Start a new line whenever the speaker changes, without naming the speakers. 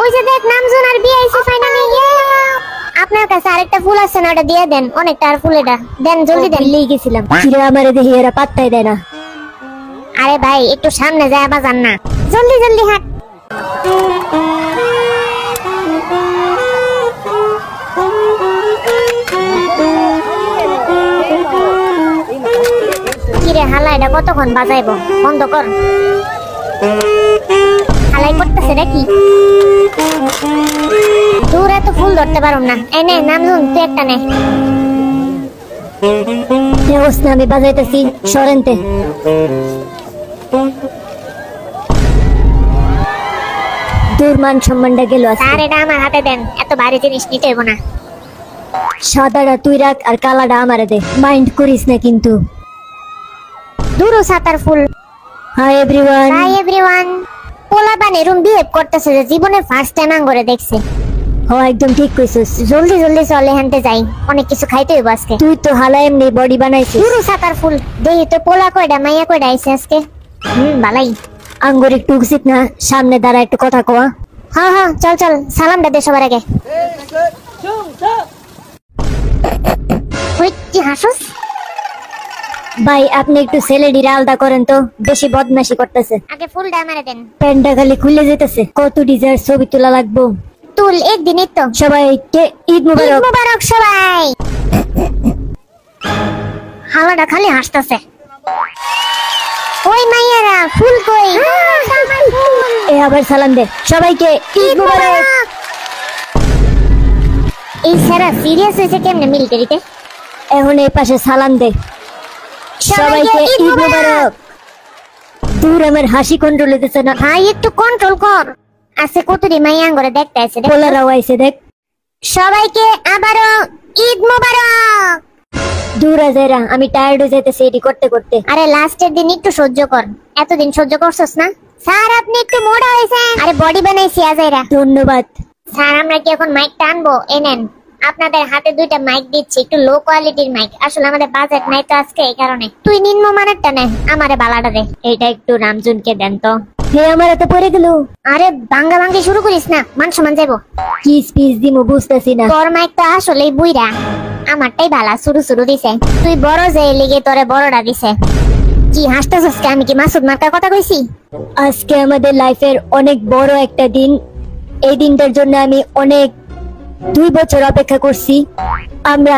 ওই যে দেখ নামজুন আর বিয়ে আইছে ফাইনালি। আপনার কাছে আরেকটা ফুল আছে না, ওটা দিয়ে দেন। অনেকটা আর ফুল, এটা দেন জলদি দেন।
লিয়ে গেছিলাম, কিরে আমারে দেখি এরা পাত্তাই দেয় না।
আরে ভাই একটু সামনে যায় আবার যান না, জলদি জলদি হাঁট। কিরে হালা, এটা কতক্ষণ বাজাইবো? বন্ধ কর। হালাই করতেছে নাকি? দূর এত ফুল ধরতে পারুম না। এই নে নামজুন, তুই একটা নে।
অবস্থা আমি বাজাইতেছি, সরেনতে। তোর মান সম্মানটা গেল।
স্যার এটা আমার হাতে দেন, এত ভারী জিনিস নিতে হইব না।
সাদাটা তুই রাখ আর কালাটা আমারে দে, মাইন্ড করিস না কিন্তু।
দূরও সাতার ফুল।
Hi everyone.
Hi everyone. পোলা বান এরম বিহেভ করতেছে যে জীবনে ফার্স্ট টাইম আঙ্গরে দেখছে।
হ্যাঁ একদম ঠিক কইছিস।
জলদি জলদি চলে হেনতে যাই, অনেক কিছু খাইতে হইব আজকে।
তুই তো হালা এমনি বডি বানাইছিস।
দূরও সাতার ফুল। দেখি তো পোলা কয়টা মাইয়া কয়টা আইছে আজকে। ভালাই।
আঙ্গুর একটু উচিত না, সামনে দাঁড়া একটু কথা কওয়া।
হ্যাঁ হ্যাঁ চল চল, সালামটা দে সবার আগে। কি হাসুস?
ভাই আপনি একটু ছেলেটির আলাদা করেন তো, বেশি বদমাশি করতেছে।
আগে ফুলটা আমারে দেন।
প্যান্টটা খালি খুলে যেতেছে। কত ডিজাইন ছবি তোলা লাগবো।
তুল একদিনই তো।
সবাইকে ঈদ মুবারক।
ঈদ মুবারক সবাই। হালাটা খালি হাসতেছে। ওই মাইয়ারা ফুল কই?
এ আবার সালাম দে সবাইকে, ঈদ মুবারক।
এই সারা সিরিয়াস হয়েছে কেমনে মিলিটারিতে?
এখন এই পাশে সালাম দে সবাইকে, ঈদ মুবারক। দূর আমার হাসি কন্ট্রোল হইতেছে না।
ভাই একটু কন্ট্রোল কর। আছে কতটি মাইয়া আঙ্গরে দেখতে আছে।
পোলারাও আইছে দেখ।
সবাইকে আবারও ঈদ মুবারক।
দূর আজাইরা, আমি টায়ার্ড হয়ে যাইতেছি এডি করতে করতে।
আরে লাস্টের দিন একটু সহ্য কর, এতদিন সহ্য করছস না। স্যার আপনি একটু মোটা হয়েছেন। আরে বডি বানাইছি আজাইরা।
ধন্যবাদ
স্যার। আমরা কি এখন মাইকটা আনবো? এই নেন, আপনাদের হাতে দুইটা মাইক দিচ্ছি, একটু লো কোয়ালিটির মাইক। আসলে আমাদের বাজেট নাই তো আজকে, এই কারণে। তুই নিম্নমানেরটা নে, আমারে বালাটা দে। এইটা একটু রামজুনকে দেন তো।
হে আমার এত পড়ে গেল।
আরে বাঙ্গা বাঙ্গি শুরু করিস না, মান সম্মান যাইবো।
কি স্পিচ দিমু বুঝতেছি না।
তোর মাইক তো আসলেই বুইরা, আমারটাই ভালা শুরু শুরু দিছে। তুই বড় যে লিগে তোরে বড়টা দিছে। কি হাসতেছস? আমি কি মাসুদ মার্কার কথা কইছি?
আজকে আমাদের লাইফের অনেক বড় একটা দিন। এই দিনটার জন্য আমি অনেক 2 বছর অপেক্ষা করছি। আমরা